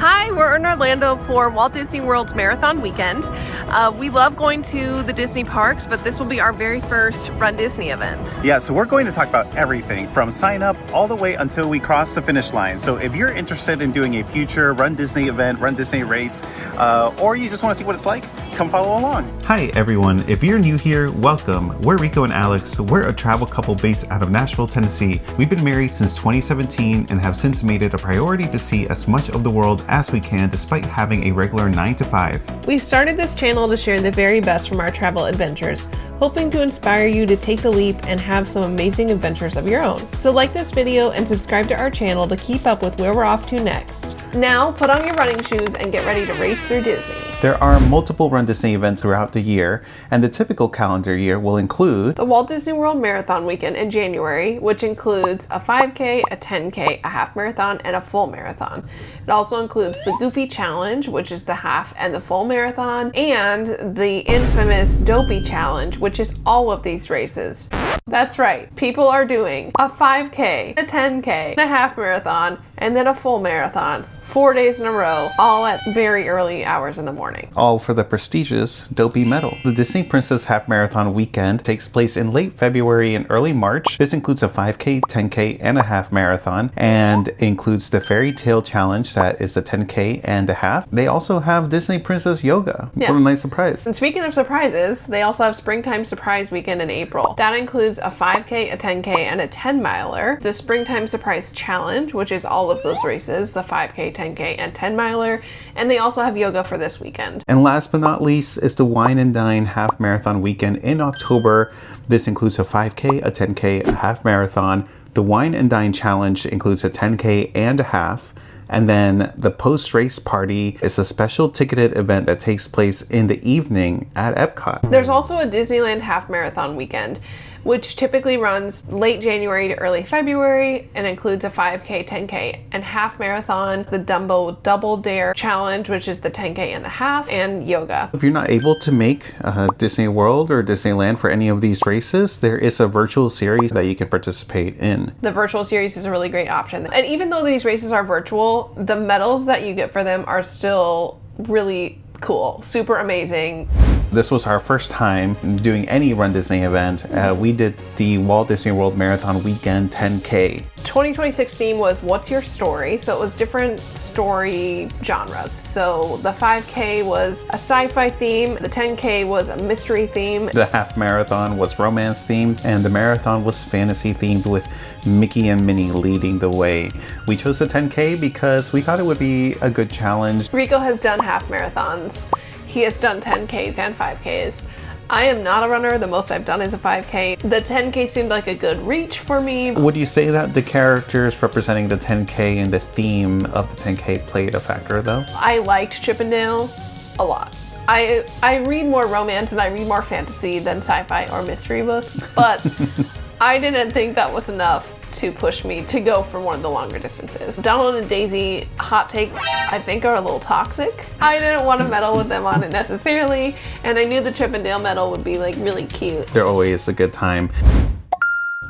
Hi, we're in Orlando for Walt Disney World's Marathon Weekend. We love going to the Disney parks, but this will be our very first Run Disney event. Yeah, so we're going to talk about everything from sign up all the way until we cross the finish line. So if you're interested in doing a future Run Disney event, Run Disney race, or you just want to see what it's like, come follow along. Hi everyone, if you're new here, welcome. We're Rico and Alex. We're a travel couple based out of Nashville, Tennessee. We've been married since 2017 and have since made it a priority to see as much of the world as we can despite having a regular 9 to 5. We started this channel to share the very best from our travel adventures, hoping to inspire you to take the leap and have some amazing adventures of your own. So like this video and subscribe to our channel to keep up with where we're off to next. Now put on your running shoes and get ready to race through Disney. There are multiple Run Disney events throughout the year, and the typical calendar year will include the Walt Disney World Marathon Weekend in January, which includes a 5K, a 10K, a half marathon, and a full marathon. It also includes the Goofy Challenge, which is the half and the full marathon, and the infamous Dopey Challenge, which is all of these races. That's right, people are doing a 5K, a 10K, and a half marathon, and then a full marathon. 4 days in a row, all at very early hours in the morning. all for the prestigious Dopey medal. The Disney Princess Half Marathon Weekend takes place in late February and early March. This includes a 5K, 10K, and a half marathon, and includes the Fairy Tale Challenge, that is the 10K and a half. They also have Disney Princess Yoga. Yeah. What a nice surprise. And speaking of surprises, they also have Springtime Surprise Weekend in April. That includes a 5K, a 10K, and a 10-miler. The Springtime Surprise Challenge, which is all of those races, the 5K, 10K, and 10-miler. And they also have yoga for this weekend. And last but not least is the Wine and Dine Half Marathon Weekend in October. This includes a 5K, a 10K, a half marathon. The Wine and Dine Challenge includes a 10K and a half. And then the post-race party is a special ticketed event that takes place in the evening at Epcot. There's also a Disneyland Half Marathon Weekend, which typically runs late January to early February and includes a 5K, 10K, and half marathon, the Dumbo Double Dare Challenge, which is the 10K and a half, and yoga. If you're not able to make Disney World or Disneyland for any of these races, there is a virtual series that you can participate in. The virtual series is a really great option. And even though these races are virtual, the medals that you get for them are still really cool, super amazing. This was our first time doing any Run Disney event. We did the Walt Disney World Marathon Weekend 10K. 2026 theme was What's Your Story? So it was different story genres. So the 5K was a sci-fi theme, the 10K was a mystery theme. The half marathon was romance themed, and the marathon was fantasy themed with Mickey and Minnie leading the way. We chose the 10K because we thought it would be a good challenge. Rico has done half marathons. He has done 10Ks and 5Ks. I am not a runner. The most I've done is a 5K. The 10K seemed like a good reach for me. Would you say that the characters representing the 10K and the theme of the 10K played a factor though? I liked Chippendale a lot. I read more romance and I read more fantasy than sci-fi or mystery books, but I didn't think that was enough to push me to go for one of the longer distances. Donald and Daisy, hot take, I think are a little toxic. I didn't want to medal with them on it necessarily, and I knew the Chippendale medal would be like really cute. They're always a good time.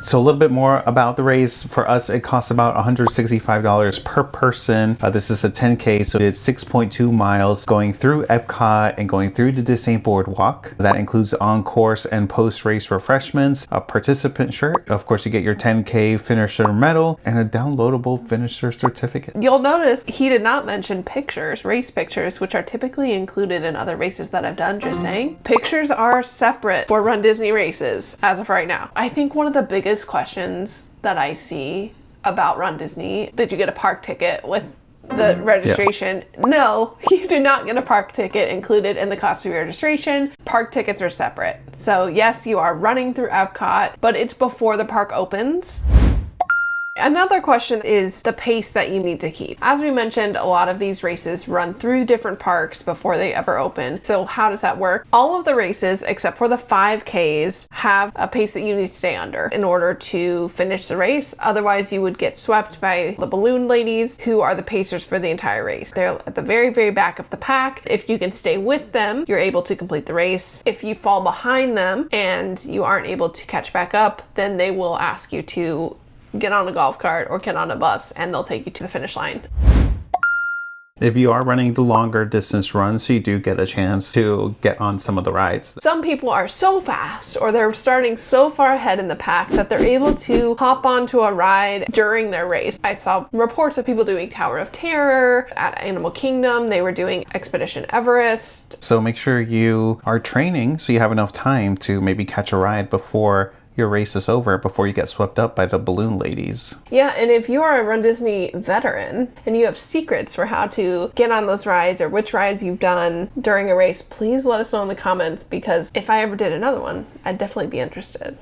So a little bit more about the race. For us, it costs about $165 per person. This is a 10K, so it's 6.2 miles going through Epcot and going through the Disney Boardwalk. That includes on-course and post-race refreshments, a participant shirt. Of course, you get your 10K finisher medal and a downloadable finisher certificate. You'll notice he did not mention pictures, race pictures, which are typically included in other races that I've done, just saying. Pictures are separate for Run Disney races as of right now. I think one of the biggest questions that I see about Run Disney, did you get a park ticket with the registration? Yeah. No, you do not get a park ticket included in the cost of your registration. Park tickets are separate. So yes, you are running through Epcot, but it's before the park opens. Another question is the pace that you need to keep. As we mentioned, a lot of these races run through different parks before they ever open. So how does that work? All of the races, except for the 5Ks, have a pace that you need to stay under in order to finish the race. Otherwise, you would get swept by the balloon ladies, who are the pacers for the entire race. They're at the very, very back of the pack. If you can stay with them, you're able to complete the race. If you fall behind them and you aren't able to catch back up, then they will ask you to get on a golf cart or get on a bus and they'll take you to the finish line. If you are running the longer distance runs, you do get a chance to get on some of the rides. Some people are so fast, or they're starting so far ahead in the pack that they're able to hop onto a ride during their race. I saw reports of people doing Tower of Terror at Animal Kingdom. They were doing Expedition Everest. So make sure you are training so you have enough time to maybe catch a ride before your race is over, before you get swept up by the balloon ladies. Yeah, and if you are a RunDisney veteran and you have secrets for how to get on those rides or which rides you've done during a race, please let us know in the comments, because if I ever did another one, I'd definitely be interested.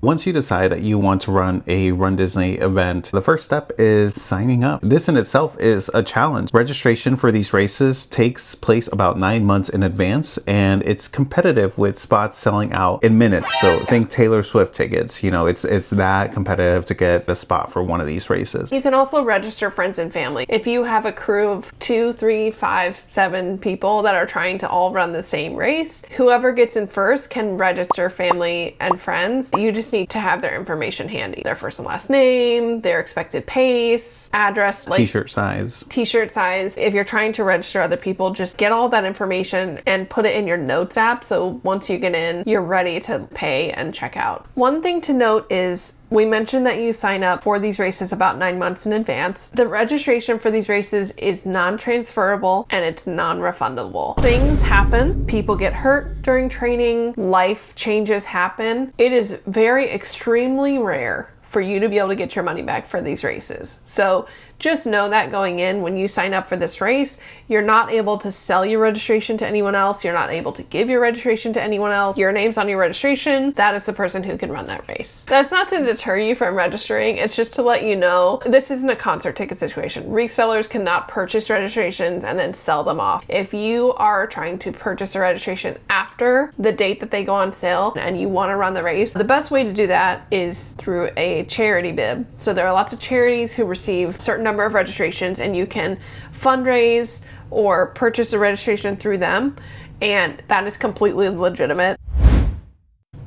Once you decide that you want to run a RunDisney event, the first step is signing up. This in itself is a challenge. Registration for these races takes place about 9 months in advance, and it's competitive with spots selling out in minutes. So think Taylor Swift tickets. You know, it's that competitive to get a spot for one of these races. You can also register friends and family. If you have a crew of 2, 3, 5, 7 people that are trying to all run the same race, whoever gets in first can register family and friends. You just need to have their information handy. Their first and last name, their expected pace, address, T-shirt size. T-shirt size. If you're trying to register other people, just get all that information and put it in your notes app, so once you get in, you're ready to pay and check out. One thing to note is we mentioned that you sign up for these races about 9 months in advance. The registration for these races is non-transferable and it's non-refundable. Things happen. People get hurt during training. Life changes happen. It is very extremely rare for you to be able to get your money back for these races. So just know that going in, when you sign up for this race, you're not able to sell your registration to anyone else. You're not able to give your registration to anyone else. Your name's on your registration. That is the person who can run that race. That's not to deter you from registering. It's just to let you know this isn't a concert ticket situation. Resellers cannot purchase registrations and then sell them off. If you are trying to purchase a registration after the date that they go on sale and you want to run the race, the best way to do that is through a charity bid. So there are lots of charities who receive certain number of registrations, and you can fundraise or purchase a registration through them, and that is completely legitimate.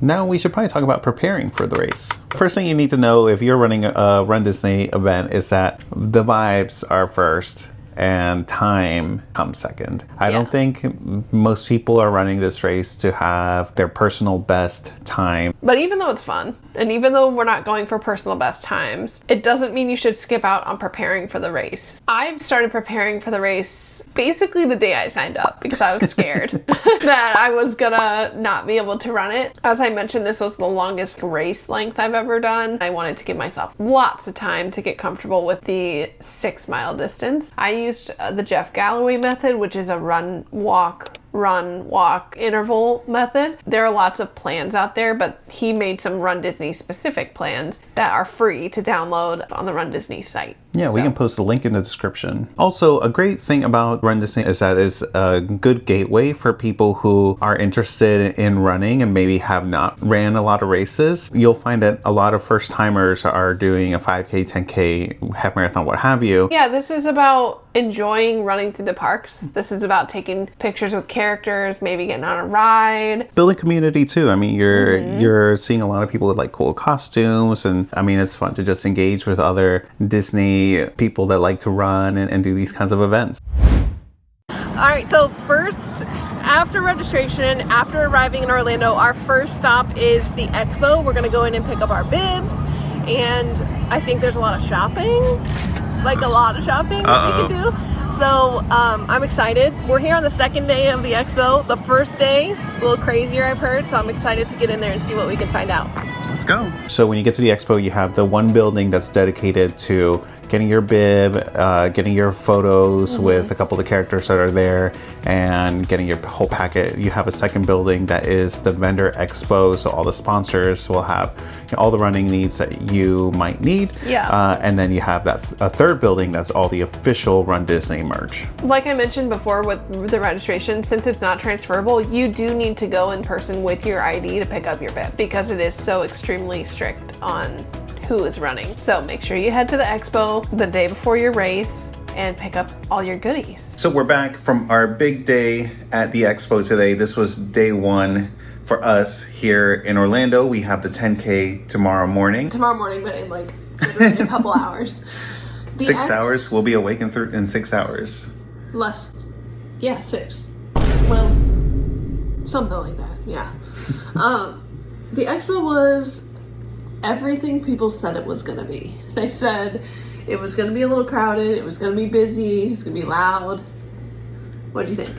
Now we should probably talk about preparing for the race. First thing you need to know if you're running a RunDisney event is that the vibes are first and time comes second. I don't think most people are running this race to have their personal best time. But even though it's fun, and even though we're not going for personal best times, it doesn't mean you should skip out on preparing for the race. I started preparing for the race basically the day I signed up because I was scared that I was gonna not be able to run it. As I mentioned, this was the longest race length I've ever done. I wanted to give myself lots of time to get comfortable with the 6-mile distance. I used the Jeff Galloway method, which is a run, walk, interval method. There are lots of plans out there, but he made some RunDisney specific plans that are free to download on the RunDisney site. Yeah, we can post a link in the description. Also, a great thing about RunDisney is that it's a good gateway for people who are interested in running and maybe have not ran a lot of races. You'll find that a lot of first timers are doing a 5K, 10K, half marathon, what have you. Yeah, this is about enjoying running through the parks. This is about taking pictures with characters, maybe getting on a ride. Building community too. I mean, you're seeing a lot of people with like cool costumes, and I mean, it's fun to just engage with other Disney people that like to run and do these kinds of events. All right, so first, after registration, after arriving in Orlando, our first stop is the Expo. We're gonna go in and pick up our bibs, and I think there's a lot of shopping, like a lot of shopping that we can do. So I'm excited. We're here on the second day of the Expo. The first day is a little crazier, I've heard, so I'm excited to get in there and see what we can find out. Let's go. So when you get to the Expo, you have the one building that's dedicated to getting your bib, getting your photos with a couple of the characters that are there, and getting your whole packet. You have a second building that is the vendor expo, so all the sponsors will have all the running needs that you might need. Yeah. And then you have a third building that's all the official RunDisney merch. Like I mentioned before with the registration, since it's not transferable, you do need to go in person with your ID to pick up your bib because it is so extremely strict on who is running. So make sure you head to the Expo the day before your race and pick up all your goodies. So we're back from our big day at the Expo today. This was day one for us here in Orlando. We have the 10K tomorrow morning. Tomorrow morning, but in like a couple hours. 6 hours. We'll be awake in 6 hours. less. Yeah, 6. Well, something like that. Yeah. The expo was everything people said it was gonna be. They said it was gonna be a little crowded. It was gonna be busy. It was gonna be loud. What do you think?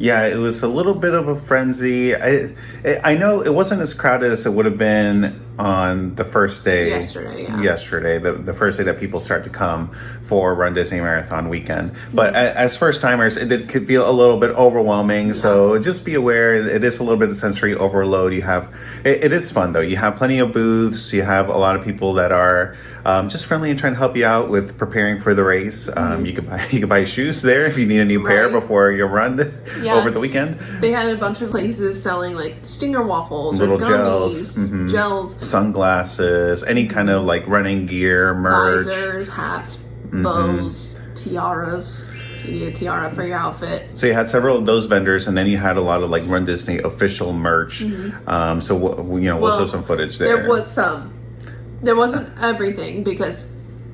Yeah, it was a little bit of a frenzy. I know it wasn't as crowded as it would have been on the first day. Yesterday, yeah. Yesterday, the first day that people start to come for RunDisney Marathon Weekend. But as first timers, it could feel a little bit overwhelming. So just be aware, it is a little bit of sensory overload. You have, it is fun though. You have plenty of booths. You have a lot of people that are just friendly and trying to help you out with preparing for the race. You could buy shoes there if you need a new pair before your run over the weekend. They had a bunch of places selling like Stinger waffles, little or gummies, gels, sunglasses, any kind of like running gear, merch, visors, hats, bows, tiaras. You need a tiara for your outfit. So you had several of those vendors, and then you had a lot of like RunDisney official merch. So we'll show some footage there. There was some. There wasn't everything because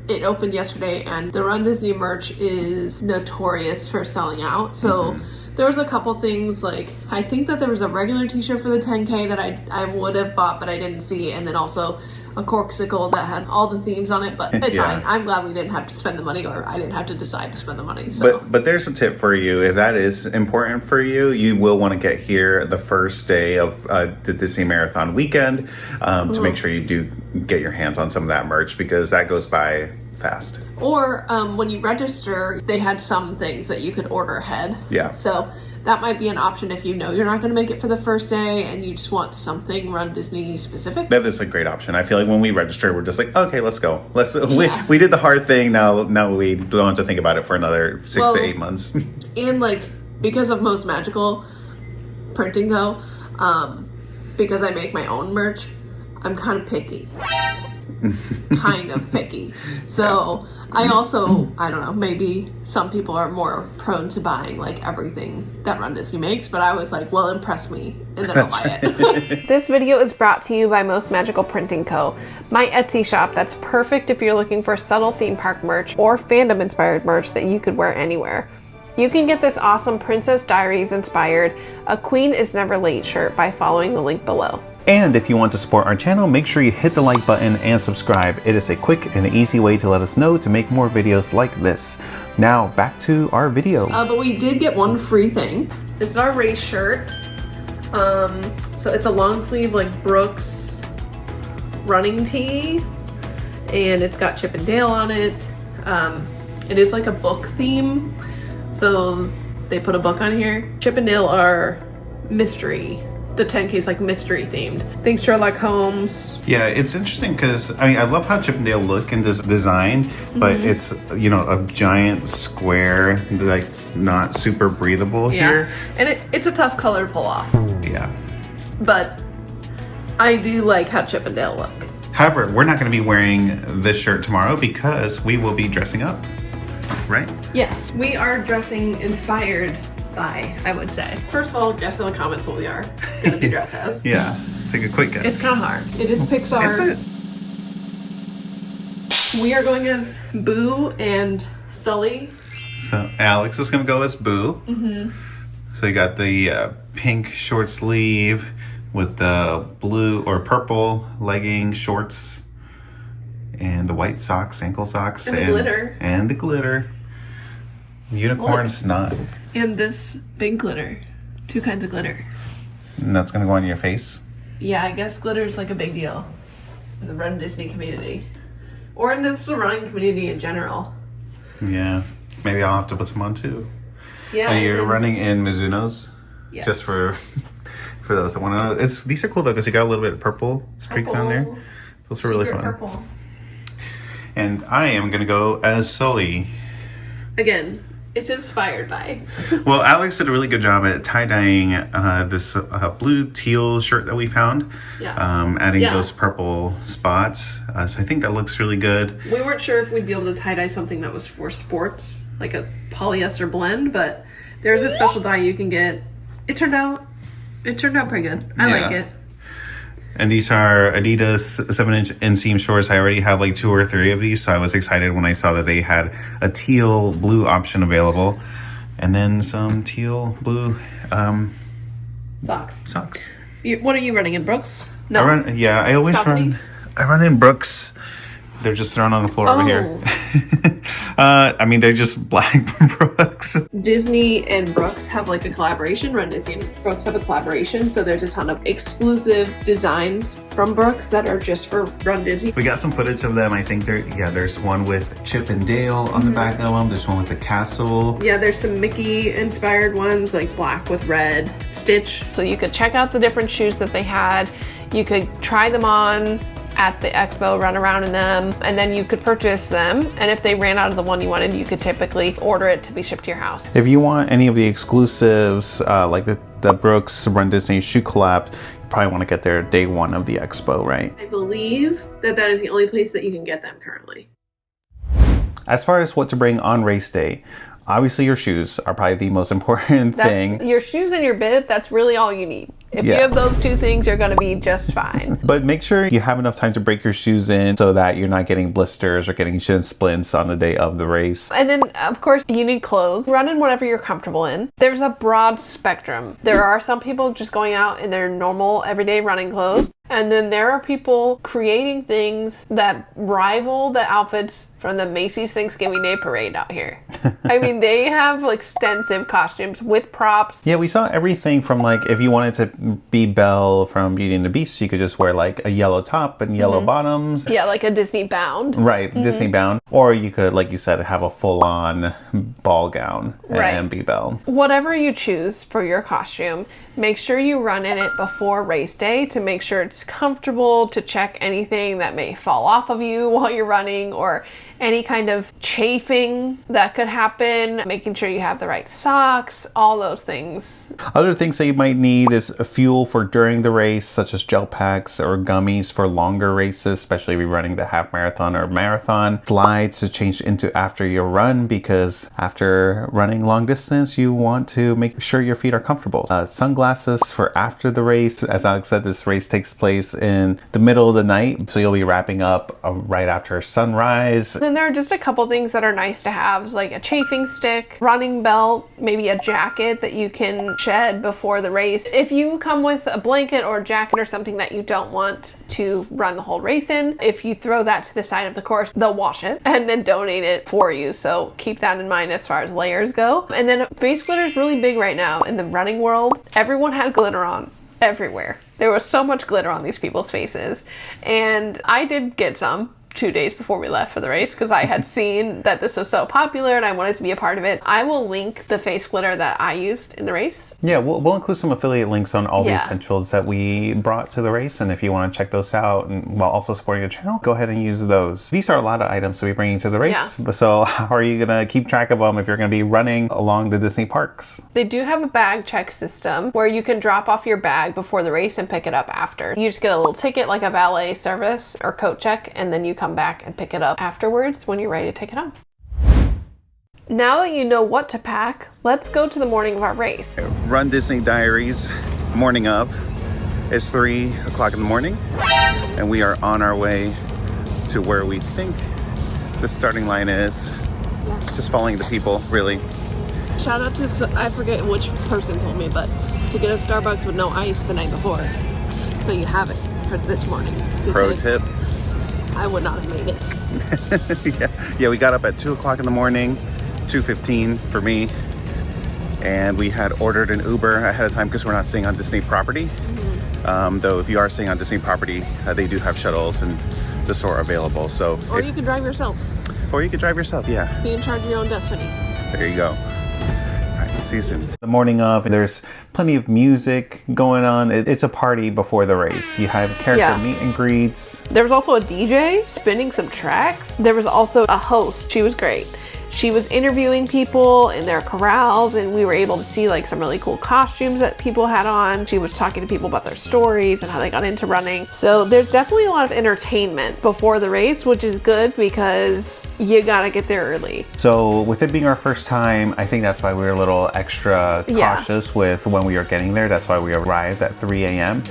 it opened yesterday, and the RunDisney merch is notorious for selling out. So there was a couple things, like I think that there was a regular t-shirt for the 10K that I would have bought, but I didn't see, and then also a corksicle that had all the themes on it, but it's fine. I'm glad we didn't have to spend the money, or I didn't have to decide to spend the money. So. But there's a tip for you. If that is important for you, you will want to get here the first day of the Disney Marathon Weekend to make sure you do get your hands on some of that merch, because that goes by fast. Or when you register, they had some things that you could order ahead. Yeah. So that might be an option if you know you're not going to make it for the first day and you just want something RunDisney specific. That is a great option. I feel like when we register, we're just like, okay, let's go. We did the hard thing. Now we don't have to think about it for another 6 to 8 months. And like, because of Most Magical Printing Co., because I make my own merch, I'm kind of picky. So I also, I don't know, maybe some people are more prone to buying like everything that RunDisney makes, but I was like, well, impress me and then I'll buy it. This video is brought to you by Most Magical Printing Co., my Etsy shop that's perfect if you're looking for subtle theme park merch or fandom inspired merch that you could wear anywhere. You can get this awesome Princess Diaries inspired A Queen Is Never Late shirt by following the link below. And if you want to support our channel, make sure you hit the like button and subscribe. It is a quick and easy way to let us know to make more videos like this. Now back to our video. But we did get one free thing. It's our race shirt. So it's a long sleeve like Brooks running tee, and it's got Chip and Dale on it. It is like a book theme, so they put a book on here. Chip and Dale are mystery. The 10K is like mystery themed. Think Sherlock Holmes. Yeah, it's interesting because I love how Chip and Dale look in this design, but it's a giant square that's not super breathable here. And it's a tough color to pull off. Yeah. But I do like how Chip and Dale look. However, we're not going to be wearing this shirt tomorrow because we will be dressing up, right? Yes, we are dressing inspired by, I would say. First of all, guess in the comments what we are going to be dressed as. Yeah, take a quick guess. It's kind of hard. It is Pixar. Is it? We are going as Boo and Sully. So Alex is going to go as Boo. So you got the pink short sleeve with the blue or purple legging shorts and the white socks, ankle socks. And the glitter. And the glitter. Unicorn snot. And this big glitter. 2 kinds of glitter. And that's going to go on your face? Yeah, I guess glitter is like a big deal in the RunDisney community. Or in the running community in general. Yeah. Maybe I'll have to put some on too. Yeah. Are you running in Mizuno's? Yes. Just for those that want to know. These are cool though because you got a little bit of purple streak down there. Those are really fun. Purple. And I am going to go as Sully. Again, it's inspired by. Well, Alex did a really good job at tie-dyeing this blue teal shirt that we found. Yeah. Adding those purple spots. So I think that looks really good. We weren't sure if we'd be able to tie-dye something that was for sports, like a polyester blend, but there's a special dye you can get. It turned out pretty good. I like it. And these are Adidas 7-inch inseam shorts. I already have like 2 or 3 of these, so I was excited when I saw that they had a teal blue option available. And then some teal blue Socks. socks. What are you running in, Brooks? No. I always Sauconys? run in Brooks. They're just thrown on the floor over here. I mean, they're just black Brooks. Disney and Brooks have like a collaboration. RunDisney and Brooks have a collaboration. So there's a ton of exclusive designs from Brooks that are just for RunDisney. We got some footage of them. I think there's one with Chip and Dale on the back of them. There's one with the castle. Yeah, there's some Mickey inspired ones like black with red Stitch. So you could check out the different shoes that they had. You could try them on at the expo, run around in them, and then you could purchase them. And if they ran out of the one you wanted, you could typically order it to be shipped to your house. If you want any of the exclusives, like the Brooks RunDisney shoe collab, you probably want to get there day one of the expo, right? I believe that is the only place that you can get them currently. As far as what to bring on race day, obviously your shoes are probably the most important thing. Your shoes and your bib, that's really all you need. If you have those two things, you're going to be just fine. But make sure you have enough time to break your shoes in so that you're not getting blisters or getting shin splints on the day of the race. And then, of course, you need clothes. Run in whatever you're comfortable in. There's a broad spectrum. There are some people just going out in their normal, everyday running clothes. And then there are people creating things that rival the outfits from the Macy's Thanksgiving Day Parade out here. I mean, they have extensive costumes with props. Yeah, we saw everything from like, if you wanted to be Belle from Beauty and the Beast, you could just wear like a yellow top and yellow bottoms. Yeah, like a Disney bound. Right, Disney bound. Or you could, like you said, have a full-on ball gown and be Belle. Whatever you choose for your costume, make sure you run in it before race day to make sure it's comfortable, to check anything that may fall off of you while you're running or any kind of chafing that could happen, making sure you have the right socks, all those things. Other things that you might need is fuel for during the race, such as gel packs or gummies for longer races, especially if you're running the half marathon or marathon. Slides to change into after your run, because after running long distance, you want to make sure your feet are comfortable. Sunglasses for after the race. As Alex said, this race takes place in the middle of the night, so you'll be wrapping up right after sunrise. Then there are just a couple things that are nice to have, like a chafing stick, running belt, maybe a jacket that you can shed before the race. If you come with a blanket or a jacket or something that you don't want to run the whole race in, if you throw that to the side of the course, they'll wash it and then donate it for you. So keep that in mind as far as layers go. And then face glitter is really big right now in the running world. Everyone had glitter on everywhere. There was so much glitter on these people's faces. And I did get some 2 days before we left for the race because I had seen that this was so popular and I wanted to be a part of it. I will link the face glitter that I used in the race. Yeah, we'll include some affiliate links on all the essentials that we brought to the race, and if you want to check those out and while also supporting the channel, go ahead and use those. These are a lot of items that we're bringing to the race, so how are you going to keep track of them if you're going to be running along the Disney parks? They do have a bag check system where you can drop off your bag before the race and pick it up after. You just get a little ticket like a valet service or coat check, and then you come back and pick it up afterwards when you're ready to take it home. Now that you know what to pack, let's go to the morning of our race. RunDisney Diaries, morning of. It's 3 o'clock in the morning, and we are on our way to where we think the starting line is. Just following the people, really. Shout out to, I forget which person told me, but to get a Starbucks with no ice the night before. So you have it for this morning. Pro tip. I would not have made it. Yeah, we got up at 2 o'clock in the morning, 2:15 for me, and we had ordered an Uber ahead of time because we're not staying on Disney property. Though if you are staying on Disney property, they do have shuttles and the store available. So, or you can drive yourself. Or you could drive yourself, yeah. Be in charge of your own destiny. There you go. Season. The morning of, there's plenty of music going on. It's a party before the race. You have character meet and greets. There was also a DJ spinning some tracks. There was also a host. She was great. She was interviewing people in their corrals, and we were able to see like some really cool costumes that people had on. She was talking to people about their stories and how they got into running. So there's definitely a lot of entertainment before the race, which is good because you gotta get there early. So with it being our first time, I think that's why we were a little extra cautious with when we were getting there. That's why we arrived at 3 a.m.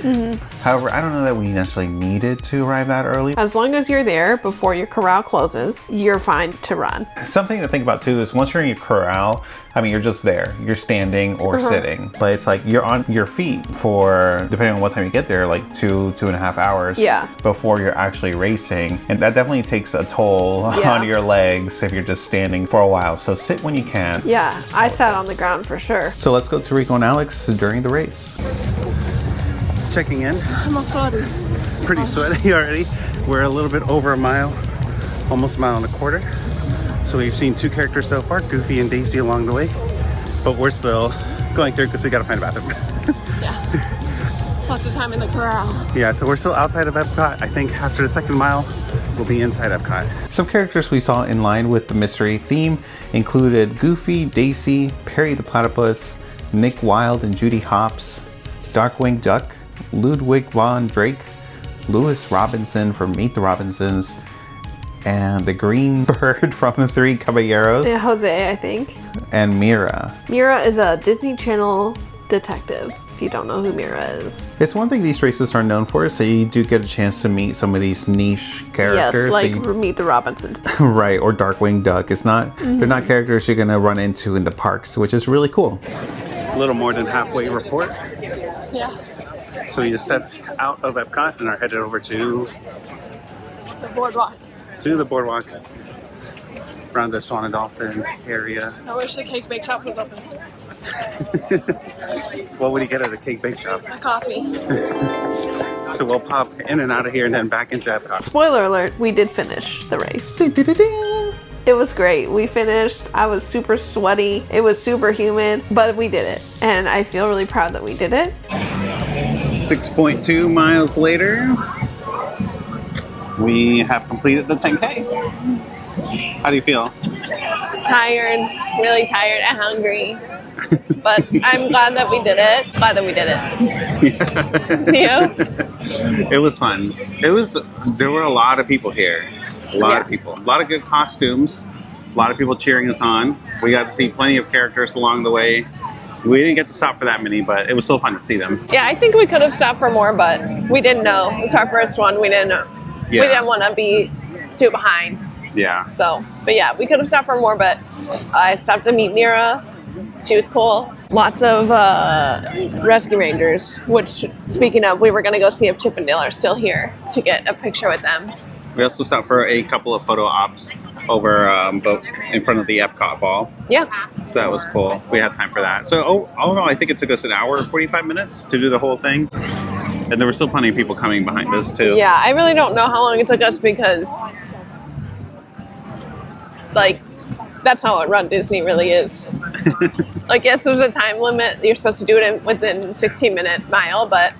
However, I don't know that we necessarily needed to arrive that early. As long as you're there before your corral closes, you're fine to run. Something to think about too is once you're in your corral, I mean, you're just there. You're standing or sitting, but it's like you're on your feet for, depending on what time you get there, like 2.5 hours before you're actually racing. And that definitely takes a toll on your legs if you're just standing for a while. So sit when you can. Yeah, I sat on the ground for sure. So let's go to Rico and Alex during the race. Checking in. I'm all sweaty. Pretty sweaty already. We're a little bit over a mile, almost a mile and a quarter. So we've seen 2 characters so far, Goofy and Daisy along the way, but we're still going through because we gotta find a bathroom. Yeah, lots of time in the corral. Yeah, so we're still outside of Epcot. I think after the second mile, we'll be inside Epcot. Some characters we saw in line with the mystery theme included Goofy, Daisy, Perry the Platypus, Nick Wilde and Judy Hopps, Darkwing Duck, Ludwig von Drake, Lewis Robinson from Meet the Robinsons, and the green bird from the Three Caballeros. Yeah, Jose, I think. And Mira. Mira is a Disney Channel detective, if you don't know who Mira is. It's one thing these races are known for, so you do get a chance to meet some of these niche characters. Yes, like so Meet the Robinsons. Right, or Darkwing Duck. It's not, they're not characters you're gonna run into in the parks, which is really cool. A little more than halfway report. Yeah. So we just stepped out of Epcot and are headed over to The boardwalk. the boardwalk around the Swan and Dolphin area. I wish the cake bake shop was open. What would you get at the cake bake shop? A coffee. So we'll pop in and out of here and then back into Epcot. Spoiler alert, we did finish the race. It was great. We finished. I was super sweaty. It was super humid, but we did it. And I feel really proud that we did it. 6.2 miles later, we have completed the 10K. How do you feel? Tired, really tired and hungry. But I'm glad that we did it. Glad that we did it. You? It was fun. There were a lot of people here. A lot of people. A lot of good costumes. A lot of people cheering us on. We got to see plenty of characters along the way. We didn't get to stop for that many, but it was still fun to see them. Yeah, I think we could have stopped for more, but we didn't know. It's our first one. We didn't know. Yeah. We didn't want to be too behind. Yeah. So, but yeah, we could have stopped for more, but I stopped to meet Mira. She was cool. Lots of rescue rangers, which, speaking of, we were going to go see if Chip and Dale are still here to get a picture with them. We also stopped for a couple of photo ops over in front of the Epcot ball. Yeah. So that was cool. We had time for that. So all in all, I think it took us an hour and 45 minutes to do the whole thing. And there were still plenty of people coming behind us too. Yeah, I really don't know how long it took us because, like, that's not what RunDisney really is. Like, yes, there's a time limit. You're supposed to do it within 16-minute mile, but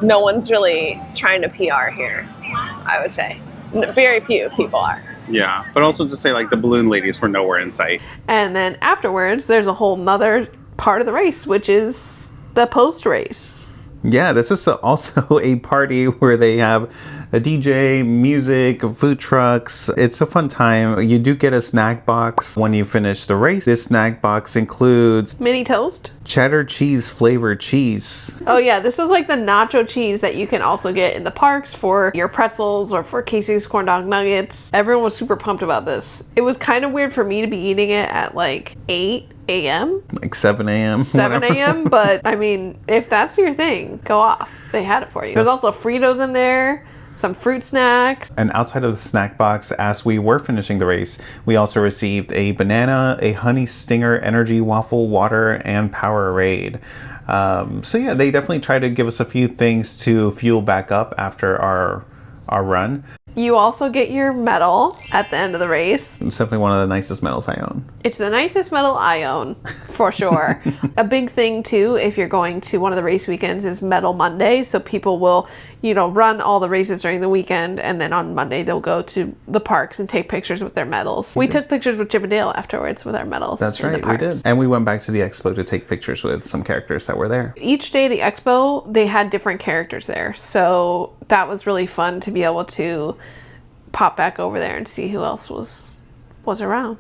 no one's really trying to PR here, I would say. Very few people are. Yeah, but also to say, like, the balloon ladies were nowhere in sight. And then afterwards, there's a whole nother part of the race, which is the post race. Yeah, this is also a party where they have a DJ, music, food trucks. It's a fun time. You do get a snack box when you finish the race. This snack box includes Mini toast? cheddar cheese flavored cheese. Oh yeah, this is like the nacho cheese that you can also get in the parks for your pretzels or for Casey's corn dog nuggets. Everyone was super pumped about this. It was kind of weird for me to be eating it at like 8 a.m. Like 7 a.m. 7 a.m. But I mean, if that's your thing, go off. They had it for you. There's also Fritos in there, some fruit snacks. And outside of the snack box, as we were finishing the race, we also received a banana, a honey stinger, energy waffle, water, and Powerade. So yeah, they definitely try to give us a few things to fuel back up after our run. You also get your medal at the end of the race. It's definitely one of the nicest medals I own. It's the nicest medal I own, for sure. A big thing, too, if you're going to one of the race weekends is Medal Monday. So people will, run all the races during the weekend, and then on Monday they'll go to the parks and take pictures with their medals. We took pictures with Chip and Dale afterwards with our medals. That's right, we did. And we went back to the Expo to take pictures with some characters that were there. Each day of the Expo, they had different characters there. So that was really fun to be able to pop back over there and see who else was around.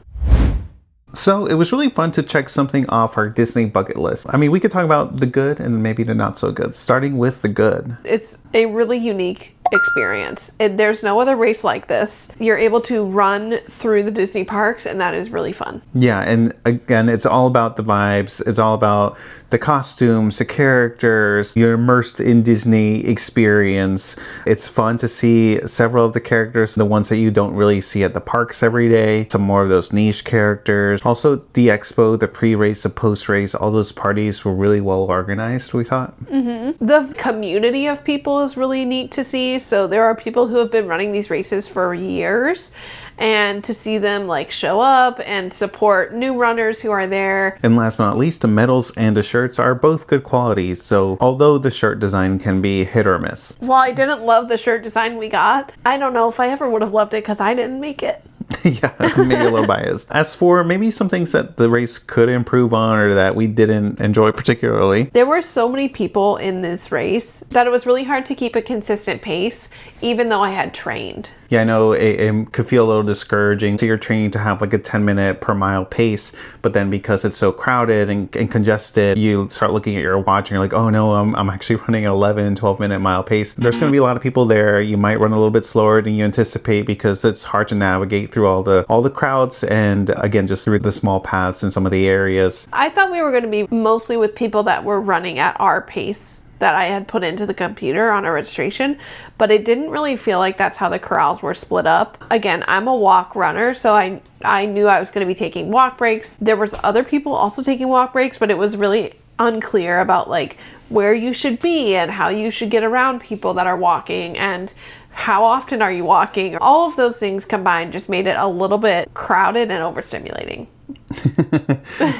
So it was really fun to check something off our Disney bucket list. I mean, we could talk about the good and maybe the not so good, starting with the good. It's a really unique experience. There's no other race like this. You're able to run through the Disney parks, and that is really fun. Yeah, and again, it's all about the vibes. It's all about the costumes, the characters. You're immersed in Disney experience. It's fun to see several of the characters, the ones that you don't really see at the parks every day. Some more of those niche characters. Also, the expo, the pre-race, the post-race, all those parties were really well organized, we thought. The community of people is really neat to see. So there are people who have been running these races for years, and to see them like show up and support new runners who are there. And last but not least, the medals and the shirts are both good quality. So although the shirt design can be hit or miss. While I didn't love the shirt design we got, I don't know if I ever would have loved it because I didn't make it. Yeah, maybe a little biased. As for maybe some things that the race could improve on or that we didn't enjoy particularly. There were so many people in this race that it was really hard to keep a consistent pace, even though I had trained. Yeah, I know it could feel a little discouraging. So you're training to have like a 10-minute per mile pace, but then because it's so crowded and congested, you start looking at your watch and you're like, oh no, I'm actually running an 11, 12-minute mile pace. There's going to be a lot of people there. You might run a little bit slower than you anticipate because it's hard to navigate through all the crowds and again, just through the small paths in some of the areas. I thought we were going to be mostly with people that were running at our pace that I had put into the computer on our registration, but it didn't really feel like that's how the corrals were split up. Again, I'm a walk runner, so I knew I was going to be taking walk breaks. There was other people also taking walk breaks, but it was really unclear about like where you should be and how you should get around people that are walking and how often are you walking. All of those things combined just made it a little bit crowded and overstimulating.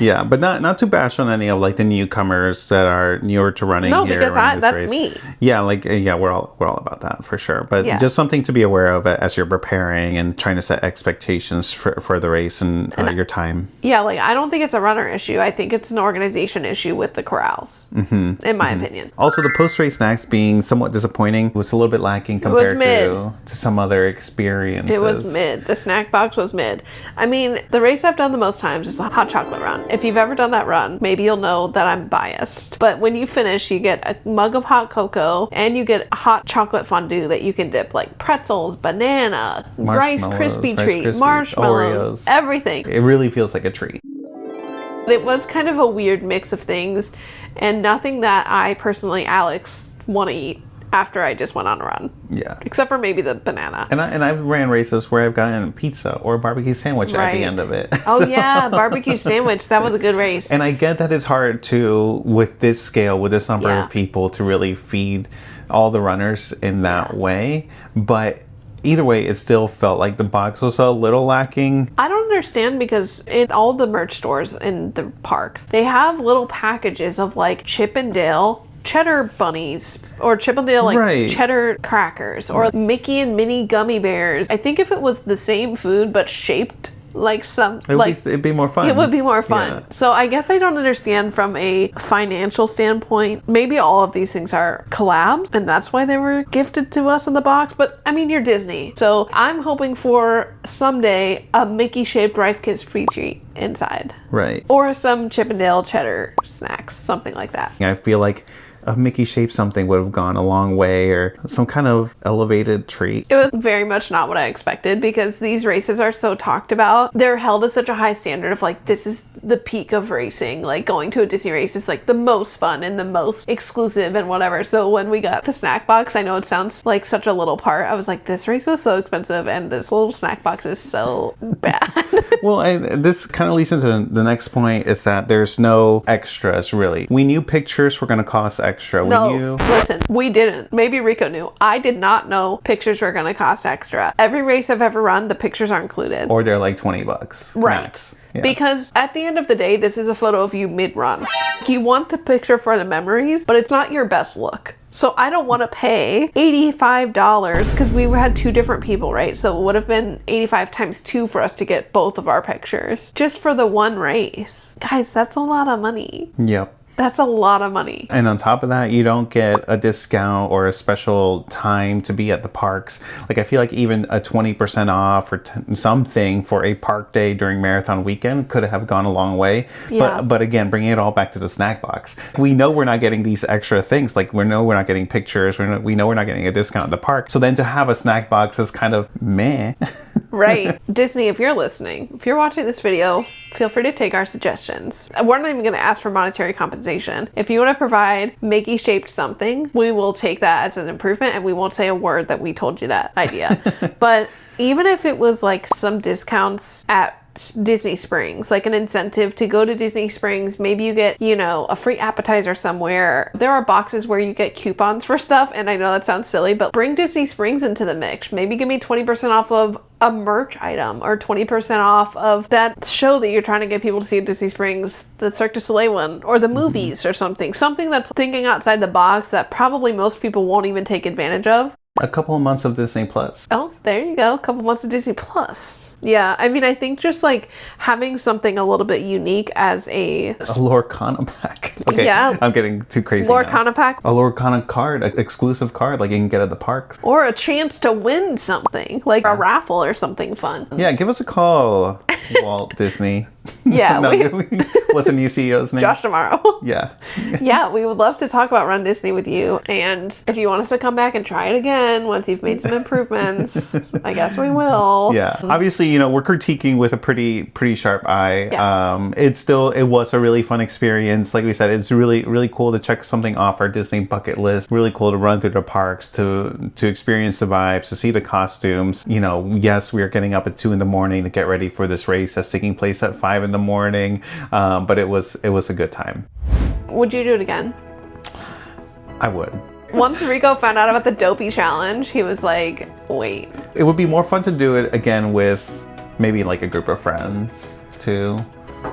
Yeah, but not too bash on any of like the newcomers that are newer to running. No, here because that's race. me. Yeah, we're all about that for sure. But Yeah. just something to be aware of as you're preparing and trying to set expectations for the race and your time. Yeah, like I don't think it's a runner issue. I think it's an organization issue with the corrals, in my opinion. Also, the post-race snacks being somewhat disappointing was a little bit lacking compared to some other experiences. It was mid. The snack box was mid. I mean, the race I've done the most times is the hot chocolate run. If you've ever done that run, maybe you'll know that I'm biased. But when you finish, you get a mug of hot cocoa and you get hot chocolate fondue that you can dip like pretzels, banana, Rice Krispie treat, marshmallows, Oreos. Everything. It really feels like a treat. It was kind of a weird mix of things and nothing that I personally, Alex, want to eat after I just went on a run. Yeah. Except for maybe the banana. And I've ran races where I've gotten pizza or a barbecue sandwich at the end of it. Oh yeah, barbecue sandwich. That was a good race. And I get that it's hard to, with this scale, with this number of people, to really feed all the runners in that way. But either way, it still felt like the box was a little lacking. I don't understand because in all the merch stores in the parks, they have little packages of like Chip and Dale cheddar bunnies or Chip and Dale cheddar crackers or Mickey and Minnie gummy bears. I think if it was the same food but shaped like some it'd be more fun. It would be more fun. Yeah. So I guess I don't understand from a financial standpoint. Maybe all of these things are collabs and that's why they were gifted to us in the box. But I mean, you're Disney. So I'm hoping for someday a Mickey shaped Rice Krispie treat inside. Right. Or some Chip and Dale cheddar snacks, something like that. I feel like a Mickey shaped something would have gone a long way, or some kind of elevated treat. It was very much not what I expected because these races are so talked about. They're held at such a high standard of like, this is the peak of racing. Like going to a Disney race is like the most fun and the most exclusive and whatever. So when we got the snack box, I know it sounds like such a little part. I was like, this race was so expensive and this little snack box is so bad. Well, this kind of leads into the next point is that there's no extras really. We knew pictures were going to cost extra. Listen, we didn't. Maybe Rico knew. I did not know pictures were going to cost extra. Every race I've ever run, the pictures are included. Or they're like $20. Right. Max. Yeah. Because at the end of the day, this is a photo of you mid-run. You want the picture for the memories, but it's not your best look. So I don't want to pay $85 because we had two different people, right? So it would have been 85 times 2 for us to get both of our pictures just for the one race. Guys, that's a lot of money. Yep. That's a lot of money. And on top of that, you don't get a discount or a special time to be at the parks. Like, I feel like even a 20% off or something for a park day during Marathon Weekend could have gone a long way. Yeah. But again, bringing it all back to the snack box. We know we're not getting these extra things. Like, we know we're not getting pictures. We know we're not getting a discount at the park. So then to have a snack box is kind of meh. Right. Disney, if you're listening, if you're watching this video, feel free to take our suggestions. We're not even going to ask for monetary compensation. If you want to provide Mickey-shaped something, we will take that as an improvement, and we won't say a word that we told you that idea. But even if it was like some discounts at Disney Springs, like an incentive to go to Disney Springs, maybe you get, you know, a free appetizer somewhere. There are boxes where you get coupons for stuff, and I know that sounds silly, but bring Disney Springs into the mix. Maybe give me 20% off of a merch item, or 20% off of that show that you're trying to get people to see at Disney Springs, the Cirque du Soleil one, or the movies or something that's thinking outside the box that probably most people won't even take advantage of. A couple of months of Disney Plus. Oh, there you go. A couple months of Disney Plus. Yeah, I mean, I think just like having something a little bit unique as a Lorcana pack. Okay, yeah, I'm getting too crazy Lorcana now. pack. A Lorcana card, an exclusive card like you can get at the parks. Or a chance to win something, like a raffle or something fun. Yeah, give us a call, Walt Disney. Yeah. No, what's the new CEO's name? Josh tomorrow. Yeah. Yeah, we would love to talk about Run Disney with you. And if you want us to come back and try it again once you've made some improvements, I guess we will. Yeah. Obviously, you know, we're critiquing with a pretty sharp eye. Yeah. It was a really fun experience. Like we said, it's really cool to check something off our Disney bucket list. Really cool to run through the parks, to experience the vibes, to see the costumes. You know, yes, we are getting up at 2 a.m. to get ready for this race that's taking place at 5 a.m. But it was a good time. Would you do it again? I would. Once Rico found out about the dopey challenge, he was like, wait. It would be more fun to do it again with maybe like a group of friends too.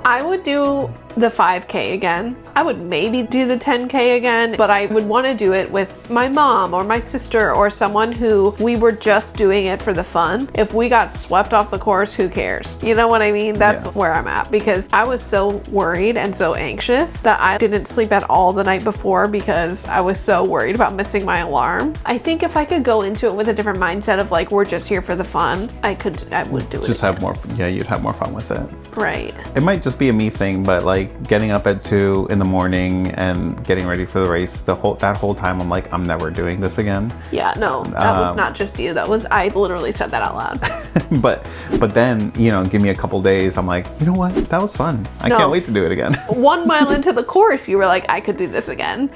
I would do the 5K again. I would maybe do the 10K again, but I would want to do it with my mom or my sister or someone who we were just doing it for the fun. If we got swept off the course, who cares? You know what I mean? That's where I'm at, because I was so worried and so anxious that I didn't sleep at all the night before because I was so worried about missing my alarm. I think if I could go into it with a different mindset of like, we're just here for the fun, I would do it. Just have more, you'd have more fun with it. Right. It might just be a me thing, but like getting up at 2 a.m. and getting ready for the race, that whole time I'm like, I'm never doing this again. Yeah, no, that was not just you. I literally said that out loud. but then, you know, give me a couple days, I'm like, you know what? That was fun. I can't wait to do it again. 1 mile into the course, you were like, I could do this again.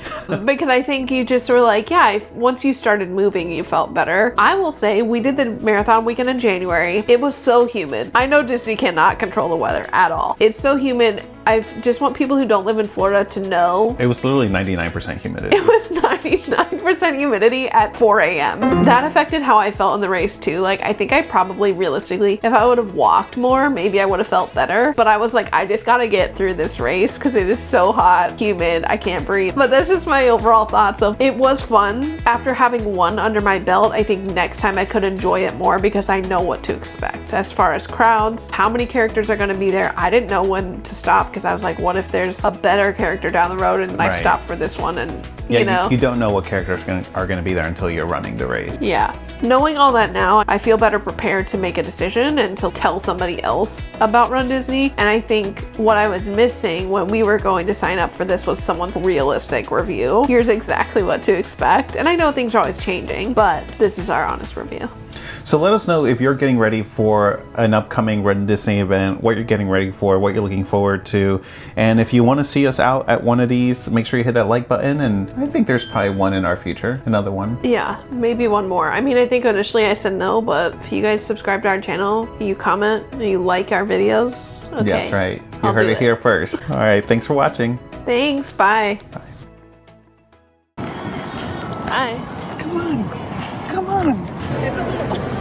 Because I think you just were like, yeah, once you started moving, you felt better. I will say, we did the marathon weekend in January. It was so humid. I know Disney cannot control the weather at all. It's so humid. I just want people who don't live in Florida to know. It was literally 99% humidity. It was 99% humidity at 4 a.m. That affected how I felt in the race too. Like, I think I probably realistically, if I would have walked more, maybe I would have felt better. But I was like, I just gotta get through this race because it is so hot, humid, I can't breathe. But that's just my overall thoughts of it was fun. After having one under my belt, I think next time I could enjoy it more because I know what to expect. As far as crowds, how many characters are gonna be there, I didn't know when to stop because I was like, what if there's a better character down the road and I stop for this one, and you know. You don't know what characters are going to be there until you're running the race. Yeah. Knowing all that now, I feel better prepared to make a decision and to tell somebody else about Run Disney. And I think what I was missing when we were going to sign up for this was someone's realistic review. Here's exactly what to expect. And I know things are always changing, but this is our honest review. So let us know if you're getting ready for an upcoming Run Disney event, what you're getting ready for, what you're looking forward to. And if you want to see us out at one of these, make sure you hit that like button. And I think there's probably one in our future, another one. Yeah, maybe one more. I mean, I think initially I said no, but if you guys subscribe to our channel, you comment, you like our videos, okay. That's right. You heard it here first. All right. Thanks for watching. Thanks. Bye. Bye. Bye. Come on. Come on. It's a little